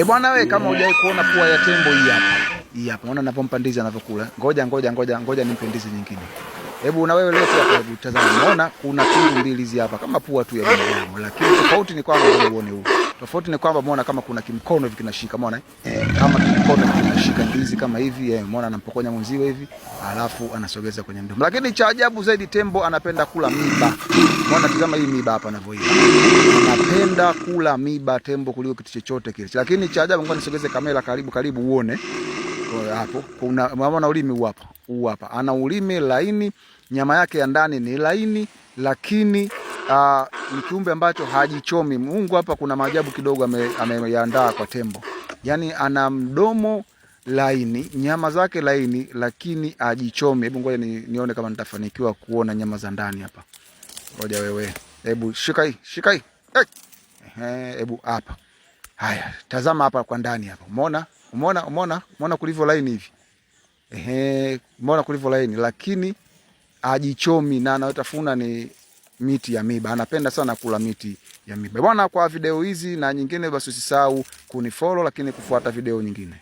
Bwana wewe, kama hujawahi kuona pua ya tembo hii hapa. Hii hapa. Unaona ninapompandiza anavyokula. Ngoja nimpendize nyingine. Hebu na wewe lete hapa, hebu tazama. Unaona kuna tundu mbili hizi hapa kama pua tu ya binadamu, lakini tofauti ni kwamba wewe uone huu. Tofauti ni kwamba umeona kama kuna kimkono hivi kinashika, umeona kama kimkono kinashika ndizi kama hivi, umeona anampokonya mwenziwe hivi, alafu anasogeza kwenye mdomo. Lakini cha ajabu zaidi, tembo anapenda kula miba. Umeona, tazama hii miba hapa anavyoila. Anapenda kula miba tembo kuliko kitu chochote kile. Lakini cha ajabu, ngoja nisogeze kamera karibu uone. Hapo kuna unaona ulimi huu hapa. Huu hapa ana ulimi laini, nyama yake ya ndani ni laini, lakini ni kiumbe ambacho hajichomi. Mungu hapa kuna maajabu kidogo ameyaandaa kwa tembo. Yaani ana mdomo laini, nyama zake laini, lakini hajichomi. Hebu ngoja nione kama nitafanikiwa kuona nyama za ndani hapa. Ngoja wewe. Hebu shika hii. Hebu hapa. Haya, tazama hapa kwa ndani hapa. Umeona kulivyo laini hivi. Umeona kulivyo laini, lakini hajichomi na anayotafuna ni miti ya miba. Anapenda sana kula miti ya miba. Bwana, kwa video hizi na nyingine basi usisahau kunifollow, lakini kufuata video nyingine.